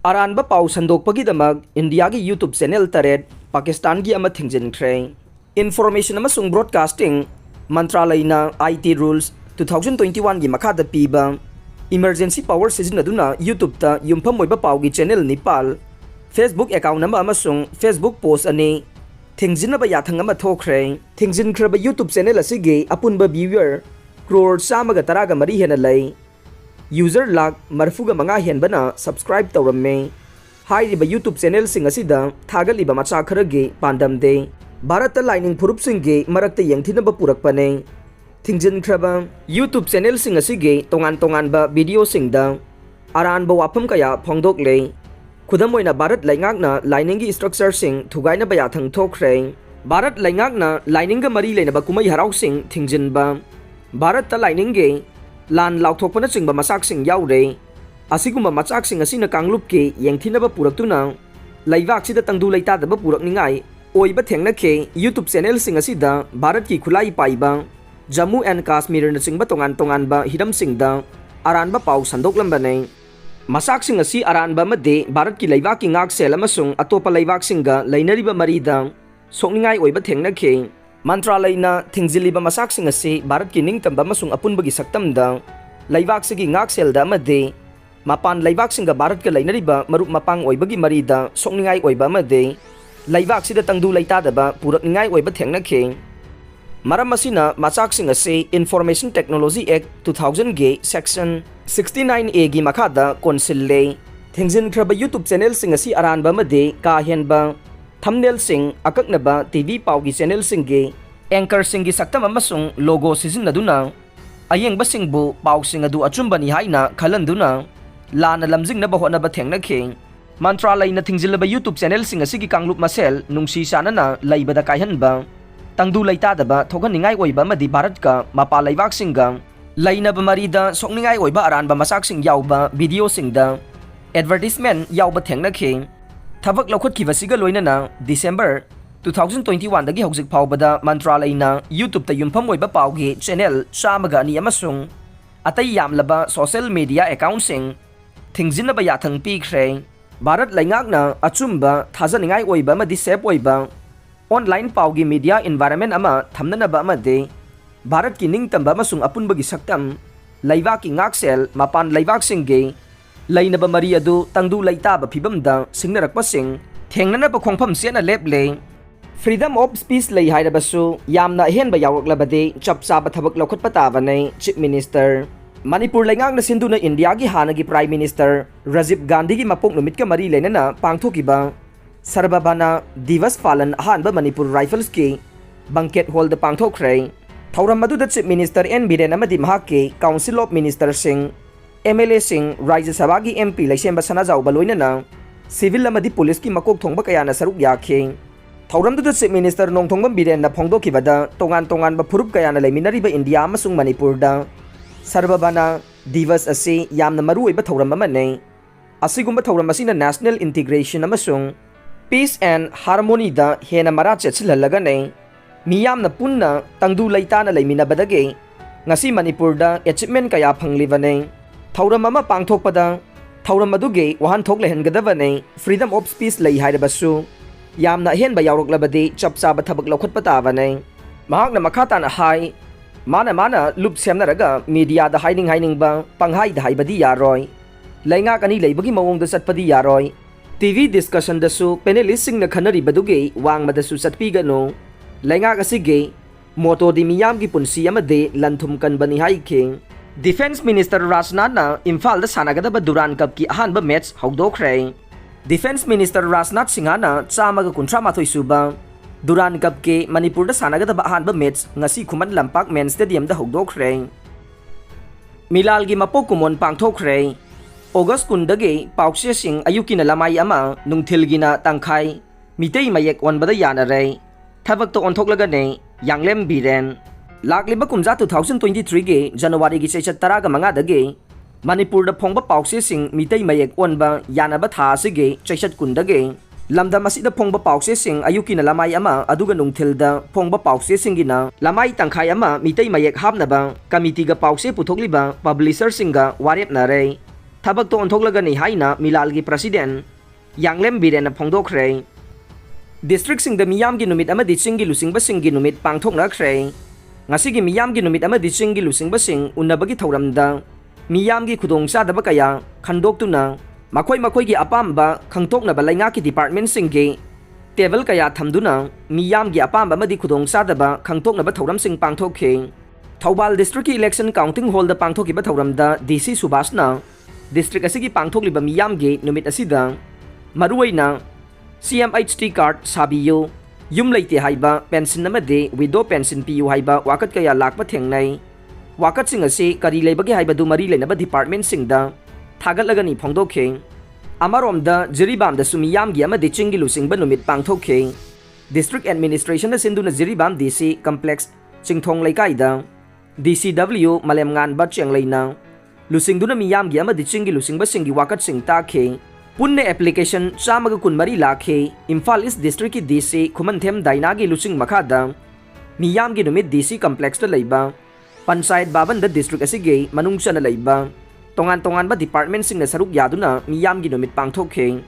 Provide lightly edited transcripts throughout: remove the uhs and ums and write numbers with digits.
Aranba pau Sandokpagidamak India ki YouTube channel taret Pakistan ki ama Thingjinkhre. Information amasung broadcasting Mantralay na IT rules 2021 gi makada piba emergency power sizinaduna YouTube ta yumpam moiba pau gi channel nipal Facebook account nama amasung Facebook post ani Thingjinaba yathang ama thokre Thingjinkhre ba YouTube channel asigi apunba viewer crore samaga taraga mari hena lay user lag marfuga manga henbana subscribe tawramme hairiba YouTube channel sing asida thagaliba macha kharage pandamde Bharat lining phurup singge marakta yengthinaba purakpane Thingjinkhre ba YouTube channel sing asige tongan ba video singda Aranba wafam kaya phongdok le Khudamoina Bharat laingakna lining gi structure sing thugaina ba yathang thokre Bharat laingakna lining ga mari lena ba kumai harau sing Thingjin ba Bharat ta lining ge lan lauthokpana chingba masak sing yaure asiguma machak sing asina kanglup ke yengthinaba puraktuna laibak sida tangdu leita daba purakningai oiba thengna ke YouTube channel sing asida Bharat ki khulai paiba Jammu and Kashmir na chingba tongan ba hiram singda Aranba pau sandoklamba nei masak sing asi Aranba made Bharat ki laibak ki ngak sel amasung atopa laibak singa lainariba marida sokningai oiba thengna ke Mantralay na Thingjiliba masak sing asi Bharat ki ningtamba masung apunbagi saktamda laibak sigi ngak selda amade mapan laibak singa Bharat ka lainariba marup mapang oibagi marida sokningai oiba amade laibak sida tangdu leitadaba purakningai oiba thengna ke maram asina masak sing asi Information Technology Act 2000 ge section 69A gi makada konsil le Thingjinkhre ba YouTube channel sing asi Aranba amade ka henba thumbnail sing akaknaba TV pau gi channel sing ge anchor sing gi saktam amasung logo sizinaduna ayengba singbu pau sing adu achumba ni haina khalanduna lana lamjing na bahona ba thengna ke Mantralay na Thingjilaba YouTube channel sing asigi kanglup masel nungsi sanana laibada kaihanba tangdu leitada thoganingai oiba madi Bharat ka mapa laibak singa lainaba marida sokningai oiba Aranba masak sing yauba video singda advertisement yauba thengna ke Thabak laukhat kibasiga loinana December 2021 dagi hojik phawbada Mantralay na YouTube ta yumpham oiba paugi channel chamaga ani amasung atai yamlaba social media account sing Thingjinaba yathang pikre Bharat laingakna achumba thajaningai oiba madi sep oiba online paugi media environment ama thamnanaba amade Bharat ki ningtamba masung apunbagi saktam laibak ki ngaksel mapan laibak singge lainaba mari adu tangdu leitaba phibamda singnarakpa sing thengnanaba khongpham sena leple freedom of speech lei hairabasu yamna henba yawaklabade chapchaba thabak lokhatpa tabane chief minister Manipur laingakna sinduna India gi hanagi prime minister Rajiv Gandhi gi mapok numit ka mari lenana pangthokiba Sarbabana Divas Palan hanba Manipur Rifles ki banquet hall da pangthokre thauram maduda chief minister N Biren amadi mahake council of minister sing MLA sing Rajya Sabha gi MP laisemba sanajaw baloinana civil amadi police ki makok thongba kaya na saruk yakhe thauram du chief minister nongthongbam Biren na phongdokibada tongan ba phurup kaya na laiminari ba India amasung Manipur da Sarbabana Divas asi yamna maru oiba thauram amane asigumba thauram asina national integration amasung peace and harmony da hena mara chechilhalaga ne miyamna punna tangdu leita na laiminabadage ngasi Manipur da achievement kaya phanglibane thauram ama pangthokpada thauram aduge wahan thokle hengadabane freedom of speech lei hairabasu yamna henba yawroklabade chapchaba thabak lokhatpa tabane mahakna makhata na hai mana loop semnaraga media da hiding ba panghai da haibadi yaroi laingak ani leibagi mawong da satpadi yaroi TV discussion da su panelist sing na khanari baduge wangma da su satpiga no laingak asige moto di miyam gi punsi amade lanthum kan bani hai king Defense Minister Rajnath na Imphal da sanagadaba Duran Cup ki ahanba match hawdokre Defense Minister Rajnath Singhana chamaga kunthra mathoi suba Duran Cup ke Manipur da sanagadaba ahanba match ngasi Khuman Lampak Men Stadium da hawdokre Milal gi mapok kumon pangthokre August kundage paukse sing ayuki na lamai ama nungthil gi na tangkhai mitei mayek onbada yanare thabak to onthoklaga ne yanglem biren Lakliba kumja 2023 ge January gi sechat taraga manga dage Manipur da phongba paukse sing mitei mayek onba yanaba tha sige sechat kundage lamda masida phongba paukse sing ayuki na lamai ama aduga nungthil da phongba paukse singina lamai tangkhai ama mitei mayek hapnaba committee ga paukse puthokliba publisher singa warep na re ꯊꯕꯛꯇ ꯑꯣꯟꯊꯣꯛꯂꯒꯅꯤ ꯍꯥꯏꯅ ꯃꯤꯂꯥꯜꯒꯤ president ꯌꯥꯡꯂꯦꯝ ꯕꯤꯔꯦꯟꯅ ꯐꯣꯡꯗꯣꯛꯈ꯭ꯔꯦ꯫ ꯗꯤꯁꯇ꯭ꯔꯤꯛꯁꯤꯡꯗ ꯃꯤꯌꯥꯝꯒꯤ ꯅꯨꯃꯤꯠ ꯑꯃꯗꯤ ꯆꯤꯡꯒꯤ ꯂꯨꯆꯤꯡꯕꯁꯤꯡꯒꯤ ꯅꯨꯃꯤꯠ ꯄꯥꯡꯊꯣꯛꯅꯈ꯭ꯔꯦ꯫ ꯉꯁꯤꯒꯤ ꯃꯤꯌꯥꯝꯒꯤ ꯅꯨꯃꯤꯠ ꯑꯃꯗꯤ ꯆꯤꯡꯒꯤ ꯂꯨꯆꯤꯡꯕꯁꯤꯡ ꯎꯟꯅꯕꯒꯤ ꯊꯧꯔꯝꯗ ꯃꯤꯌꯥꯝꯒꯤ ꯈꯨꯗꯣꯡꯆꯥꯗꯕ ꯀꯌꯥ ꯈꯪꯗꯣꯛꯇꯨꯅ ꯃꯈꯣꯏꯒꯤ ꯑꯄꯥꯝꯕ ꯈꯪꯗꯣꯛꯅꯕ ꯂꯩꯉꯥꯛꯀꯤ ꯗꯤꯄꯥꯔꯠꯃꯦꯟꯠꯁꯤꯡꯒꯤ ꯇꯦꯕꯜ ꯀꯌꯥ ꯊꯝꯗꯨꯅ ꯃꯤꯌꯥꯝꯒꯤ ꯑꯄꯥꯝꯕ ꯑꯃꯗꯤ ꯈꯨꯗꯣꯡꯆꯥꯗꯕ ꯈꯪꯗꯣꯛꯅꯕ ꯊꯧꯔꯝꯁꯤꯡ ꯄꯥꯡꯊꯣꯛꯈꯤ꯫ ꯊꯧꯕꯥꯜ ꯗꯤꯁꯇ꯭ꯔꯤꯛꯀꯤ ꯏꯂꯦꯛꯁꯟ ꯀꯥꯎꯟꯇꯤꯡ ꯍꯣꯜꯗ ꯄꯥꯡꯊꯣꯛꯈꯤꯕ ꯊꯧꯔꯝꯗ ꯗꯤ.ꯁꯤ. ꯁꯨꯕꯥꯁꯅ ꯗꯤꯁꯇ꯭ꯔꯤꯛ ꯑꯁꯤꯒꯤ ꯄꯥꯡꯊꯣꯛꯂꯤꯕ ꯃꯤꯌꯥꯝꯒꯤ ꯅꯨꯃꯤꯠ ꯑꯁꯤꯗ ꯃꯔꯨꯑꯣꯏꯅ CMHT ꯀꯥꯔꯗ ꯁꯥꯕꯤꯌꯨ, ꯌꯨꯝ ꯂꯩꯇꯦ ꯍꯥꯏꯕ ꯄꯦꯟꯁꯤꯟ ꯑꯃꯗꯤ ꯋꯤꯗꯣ ꯄꯦꯟꯁꯤꯟ ꯄꯤꯌꯨ ꯍꯥꯏꯕ ꯋꯥꯀꯠ ꯀꯌꯥ ꯂꯥꯛꯄ ꯊꯦꯡꯅꯩ꯫ ꯋꯥꯀꯠꯁꯤꯡ ꯑꯁꯤ ꯀꯔꯤ ꯂꯩꯕꯒꯦ ꯍꯥꯏꯕꯗꯨ ꯃꯔꯤ ꯂꯩꯅꯕ ꯗꯤꯄꯥꯔꯠꯃꯦꯟꯠꯁꯤꯡꯗ ꯊꯥꯒꯠꯂꯒꯅꯤ ꯐꯣꯡꯗꯣꯛꯈꯤ꯫ ꯑꯃꯔꯣꯝꯗ ꯖꯤꯔꯤꯕꯥꯝꯗꯁꯨ ꯃꯤꯌꯥꯝꯒꯤ ꯑꯃꯗꯤ ꯆꯤꯡꯒꯤ ꯂꯨꯆꯤꯡꯕ ꯅꯨꯃꯤꯠ ꯄꯥꯡꯊꯣꯛꯈꯤ꯫ ꯗꯤꯁꯇ꯭ꯔꯤꯛ ꯑꯦꯗꯃꯤꯅꯤꯁꯇ꯭ꯔꯦꯁꯟꯅ ꯁꯤꯟꯗꯨꯅ ꯖꯤꯔꯤꯕꯥꯝ ꯗꯤ.ꯁꯤ. ꯀꯝꯄ꯭ꯂꯦꯛꯁ ꯆꯤꯡꯊꯣꯡ ꯂꯩꯀꯥꯏꯗ DCW ꯃꯥꯂꯦꯝꯉꯥꯟꯕ ꯆꯦꯡꯂꯩꯅ ꯂꯨꯆꯤꯡꯗꯨꯅ ꯃꯤꯌꯥꯝꯒꯤ ꯑꯃꯗꯤ ꯆꯤꯡꯒꯤ ꯂꯨꯆꯤꯡꯕꯁꯤꯡꯒꯤ ꯋꯥꯀꯠꯁꯤꯡ ꯇꯥꯈꯤ꯫ ꯄꯨꯟꯅ ꯑꯦꯄ꯭ꯂꯤꯀꯦꯁꯟ 123 ꯂꯥꯛꯈꯤ꯫ ꯏꯝꯐꯥꯜ ꯏꯁ ꯗꯤꯁꯇ꯭ꯔꯤꯛꯀꯤ ꯗꯤ.ꯁꯤ. ꯈꯨꯃꯟꯊꯦꯝ ꯗꯥꯏꯅꯥꯒꯤ ꯂꯨꯆꯤꯡ ꯃꯈꯥꯗ ꯃꯤꯌꯥꯝꯒꯤ ꯅꯨꯃꯤꯠ ꯗꯤ.ꯁꯤ. ꯀꯝꯄ꯭ꯂꯦꯛꯁꯇ ꯂꯩꯕ ꯄꯟꯆꯥꯌꯠ ꯚꯥꯕꯟꯗ ꯗꯤꯁꯇ꯭ꯔꯤꯛ ꯑꯁꯤꯒꯤ ꯃꯅꯨꯡ ꯆꯟꯅ ꯂꯩꯕ ꯇꯣꯉꯥꯟ-ꯇꯣꯉꯥꯟꯕ ꯗꯤꯄꯥꯔꯠꯃꯦꯟꯠꯁꯤꯡꯅ ꯁꯔꯨꯛ ꯌꯥꯗꯨꯅ ꯃꯤꯌꯥꯝꯒꯤ ꯅꯨꯃꯤꯠ ꯄꯥꯡꯊꯣꯛꯈꯤ꯫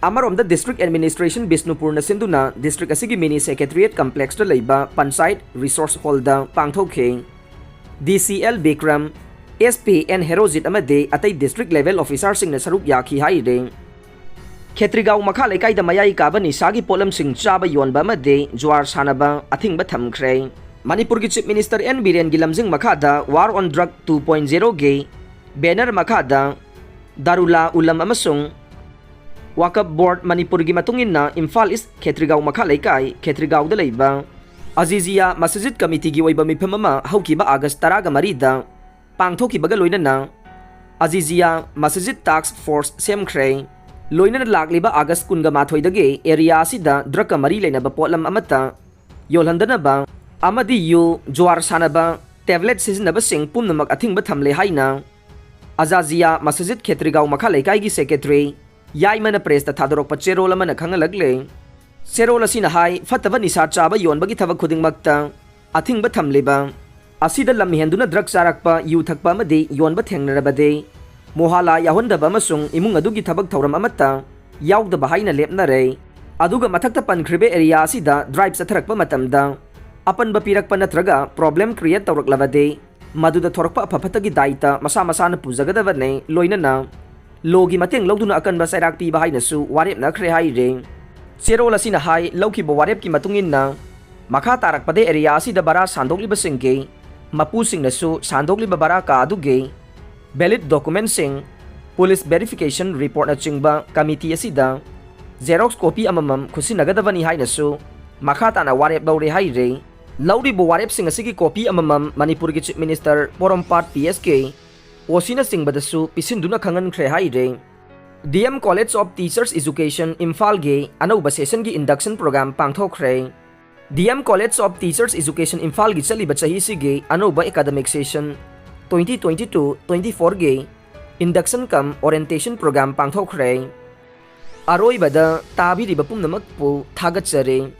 ꯑꯃꯔꯣꯝꯗ ꯗꯤꯁꯇ꯭ꯔꯤꯛ ꯑꯦꯗꯃꯤꯅꯤꯁꯇ꯭ꯔꯦꯁꯟ ꯕꯤꯁꯅꯨꯄꯨꯔꯅ ꯁꯤꯟꯗꯨꯅ ꯗꯤꯁꯇ꯭ꯔꯤꯛ ꯑꯁꯤꯒꯤ ꯃꯤꯅꯤ ꯁꯦꯀ꯭ꯔꯦꯇꯔꯤꯌꯦꯠ ꯀꯝꯄ꯭ꯂꯦꯛꯁꯇ ꯂꯩꯕ ꯄꯟꯆꯥꯌꯠ ꯔꯤꯁꯣꯔꯁ ꯍꯣꯜꯗ ꯄꯥꯡꯊꯣꯛꯈꯤ꯫ DCL Bikram, SP.N. ꯍꯦꯔꯣꯖꯤꯠ ꯑꯃꯗꯤ ꯑꯇꯩ ꯗꯤꯁꯇ꯭ꯔꯤꯛ ꯂꯦꯚꯦꯜ ꯑꯣꯐꯤꯁꯥꯔꯁꯤꯡꯅ ꯁꯔꯨꯛ ꯌꯥꯈꯤ ꯍꯥꯏꯔꯤ꯫ ꯈꯦꯇ꯭ꯔꯤꯒꯥꯎ ꯃꯈꯥ ꯂꯩꯀꯥꯏꯗ ꯃꯌꯥꯏ ꯀꯥꯕ ꯅꯤꯁꯥꯒꯤ ꯄꯣꯠꯂꯝꯁꯤꯡ ꯆꯥꯕ ꯌꯣꯟꯕ ꯑꯃꯗꯤ ꯖꯨꯋꯥꯔ ꯁꯥꯟꯅꯕ ꯑꯊꯤꯡꯕ ꯊꯝꯈ꯭ꯔꯦ꯫ ꯃꯅꯤꯄꯨꯔꯒꯤ ꯆꯤꯞ ꯃꯤꯅꯤꯁꯇꯔ N. ꯕꯤꯔꯦꯟꯒꯤ ꯂꯝꯖꯤꯡ ꯃꯈꯥꯗ ꯋꯥꯔ ꯑꯣꯟ ꯗ꯭ꯔꯒ 2.0ꯒꯤ ꯕꯦꯅꯔ ꯃꯈꯥꯗ ꯗꯥꯔꯨꯂꯥ ꯎꯂꯝ ꯑꯃꯁꯨꯡ ꯋꯥꯀꯞ ꯕꯣꯔꯗ ꯃꯅꯤꯄꯨꯔꯒꯤ ꯃꯇꯨꯡꯏꯟꯅ ꯏꯝꯐꯥꯜ ꯏꯁ ꯈꯦꯇ꯭ꯔꯤꯒꯥꯎ ꯃꯈꯥ ꯂꯩꯀꯥꯏ ꯈꯦꯇ꯭ꯔꯤꯒꯥꯎꯗ ꯂꯩꯕ ꯑꯖꯤꯖꯤꯌꯥ ꯃꯁꯖꯤꯗ ꯀꯃꯤꯇꯤꯒꯤ ꯑꯣꯏꯕ ꯃꯤꯐꯝ ꯑꯃ ꯍꯧꯈꯤꯕ ꯑꯥꯒꯁꯠ 13ꯗ ꯄꯥꯡꯊꯣꯛꯈꯤꯕꯒ ꯂꯣꯏꯅꯅ ꯑꯖꯤꯖꯤꯌꯥ ꯃꯁꯖꯤꯗ ꯇꯥꯛꯁ ꯐꯣꯔꯁ ꯁꯦꯝꯈ꯭ꯔꯦ꯫ ꯂꯣꯏꯅꯅ ꯂꯥꯛꯂꯤꯕ ꯑꯥꯒꯁꯠ 12ꯗꯒꯤ ꯑꯦꯔꯤꯌꯥ ꯑꯁꯤꯗ ꯗ꯭ꯔꯒꯀ ꯃꯔꯤ ꯂꯩꯅꯕ ꯄꯣꯠꯂꯝ ꯑꯃꯠꯇ ꯌꯣꯜꯍꯟꯗꯅꯕ ꯑꯃꯗꯤ ꯖꯨꯋꯥꯔ ꯁꯥꯟꯅꯕ, ꯇꯦꯕ꯭ꯂꯦꯠ ꯁꯤꯖꯤꯟꯅꯕꯁꯤꯡ ꯄꯨꯝꯅꯃꯛ ꯑꯊꯤꯡꯕ ꯊꯝꯂꯦ ꯍꯥꯏꯅ ꯑꯖꯥꯖꯤꯌꯥ ꯃꯁꯖꯤꯗ ꯈꯦꯇ꯭ꯔꯤꯒꯥꯎ ꯃꯈꯥ ꯂꯩꯀꯥꯏꯒꯤ ꯁꯦꯀ꯭ꯔꯦꯇꯔꯤ ꯌꯥꯏꯃꯅ ꯄ꯭ꯔꯦꯁꯇ ꯊꯥꯗꯣꯔꯛꯄ ꯆꯦꯔꯣꯜ ꯑꯃꯅ ꯈꯪꯍꯜꯂꯛꯂꯦ꯫ ꯆꯦꯔꯣꯜ ꯑꯁꯤꯅ ꯍꯥꯏ ꯐꯠꯇꯕ ꯅꯤꯁꯥ ꯆꯥꯕ ꯌꯣꯟꯕꯒꯤ ꯊꯕꯛ ꯈꯨꯗꯤꯡꯃꯛꯇ ꯑꯊꯤꯡꯕ ꯊꯝꯂꯤꯕ ꯑꯁꯤꯗ ꯂꯝ ꯍꯦꯟꯗꯨꯅ ꯗ꯭ꯔꯒ ꯆꯥꯔꯛꯄ, ꯌꯨ ꯊꯛꯄ ꯑꯃꯗꯤ ꯌꯣꯟꯕ ꯊꯦꯡꯅꯔꯕꯗꯤ ꯃꯣꯍꯥꯂꯥ ꯌꯥꯎꯍꯟꯗꯕ ꯑꯃꯁꯨꯡ ꯏꯃꯨꯡ ꯑꯗꯨꯒꯤ ꯊꯕꯛ ꯊꯧꯔꯝ ꯑꯃꯠꯇ ꯌꯥꯎꯗꯕ ꯍꯥꯏꯅ ꯂꯦꯞꯅꯔꯦ꯫ ꯑꯗꯨꯒ ꯃꯊꯛꯇ ꯄꯟꯈ꯭ꯔꯤꯕ ꯑꯦꯔꯤꯌꯥ ꯑꯁꯤꯗ ꯗ꯭ꯔꯥꯏꯕ ꯆꯠꯊꯔꯛꯄ ꯃꯇꯝꯗ ꯑꯄꯟꯕ ꯄꯤꯔꯛꯄ ꯅꯠꯇ꯭ꯔꯒ ꯄ꯭ꯔꯣꯕ꯭ꯂꯦꯝ ꯀ꯭ꯔꯤꯌꯦꯠ ꯇꯧꯔꯛꯂꯕꯗꯤ ꯃꯗꯨꯗ ꯊꯣꯔꯛꯄ ꯑꯐ-ꯐꯠꯇꯒꯤ ꯗꯥꯏꯇ ꯃꯁꯥ ꯃꯁꯥꯅ ꯄꯨꯖꯒꯗꯕꯅꯤ, ꯂꯣꯏꯅꯅ ꯂꯣꯒꯤ ꯃꯇꯦꯡ ꯂꯧꯗꯨꯅ ꯑꯀꯟꯕ ꯆꯩꯔꯥꯛ ꯄꯤꯕ ꯍꯥꯏꯅꯁꯨ ꯋꯥꯔꯦꯞꯅꯈ꯭ꯔꯦ ꯍꯥꯏꯔꯤ꯫ ꯆꯦꯔꯣꯜ ꯑꯁꯤꯅ ꯍꯥꯏ ꯂꯧꯈꯤꯕ ꯋꯥꯔꯦꯞꯀꯤ ꯃꯇꯨꯡꯏꯟꯅ ꯃꯈꯥ ꯇꯥꯔꯛꯄꯗ ꯑꯦꯔꯤꯌꯥ ꯑꯁꯤꯗ ꯕꯔꯥ ꯁꯥꯟꯗꯣꯛꯂꯤꯕꯁꯤꯡꯒꯤ ꯃꯄꯨꯁꯤꯡꯅꯁꯨ ꯁꯥꯟꯗꯣꯛꯂꯤꯕ ꯕꯔꯥ ꯀꯥ ꯑꯗꯨꯒꯤ ꯚꯦꯂꯤꯗ ꯗꯣꯀꯨꯃꯦꯟꯠꯁꯤꯡ, ꯄꯨꯂꯤꯁ ꯚꯦꯔꯤꯐꯤꯀꯦꯁꯟ ꯔꯤꯄꯣꯔꯠꯅꯆꯤꯡꯕ ꯀꯃꯤꯇꯤ ꯑꯁꯤꯗ ꯖꯦꯔꯣꯛꯁ ꯀꯣꯄꯤ ꯑꯃꯃꯝ ꯈꯨꯠꯁꯤꯟꯅꯒꯗꯕꯅꯤ ꯍꯥꯏꯅꯁꯨ ꯃꯈꯥ ꯇꯥꯅ ꯋꯥꯔꯦꯞ ꯂꯧꯔꯦ ꯍꯥꯏꯔꯤ꯫ ꯂꯧꯔꯤꯕ ꯋꯥꯔꯦꯞꯁꯤꯡ ꯑꯁꯤꯒꯤ ꯀꯣꯄꯤ ꯑꯃꯃꯝ ꯃꯅꯤꯄꯨꯔꯒꯤ ꯆꯤꯞ ꯃꯤꯅꯤꯁꯇꯔ ꯄꯣꯔꯣꯝꯄꯥꯠ PSK OCꯅꯆꯤꯡꯕꯗꯁꯨ ꯄꯤꯁꯤꯟꯗꯨꯅ ꯈꯪꯍꯟꯈ꯭ꯔꯦ ꯍꯥꯏꯔꯤ꯫ DM college of teachers education ꯏꯝꯐꯥꯜꯒꯤ ꯑꯅꯧꯕ ꯁꯦꯁꯟꯒꯤ ꯏꯟꯗꯛꯁꯟ ꯄ꯭ꯔꯣꯒ꯭ꯔꯥꯝ ꯄꯥꯡꯊꯣꯛꯈ꯭ꯔꯦ꯫ DM college of teachers education ꯏꯝꯐꯥꯜꯒꯤ ꯆꯠꯂꯤꯕ ꯆꯍꯤꯁꯤꯒꯤ ꯑꯅꯧꯕ ꯑꯦꯀꯥꯗꯃꯤꯛ ꯁꯦꯁꯟ 2022-24ꯒꯤ ꯏꯟꯗꯛꯁꯟ ꯀꯝ ꯑꯣꯔꯤꯌꯦꯟꯇꯦꯁꯟ ꯄ꯭ꯔꯣꯒ꯭ꯔꯥꯝ ꯄꯥꯡꯊꯣꯛꯈ꯭ꯔꯦ꯫ ꯑꯔꯣꯏꯕꯗ ꯇꯥꯕꯤꯔꯤꯕ ꯄꯨꯝꯅꯃꯛꯄꯨ ꯊꯥꯒꯠꯆꯔꯤ꯫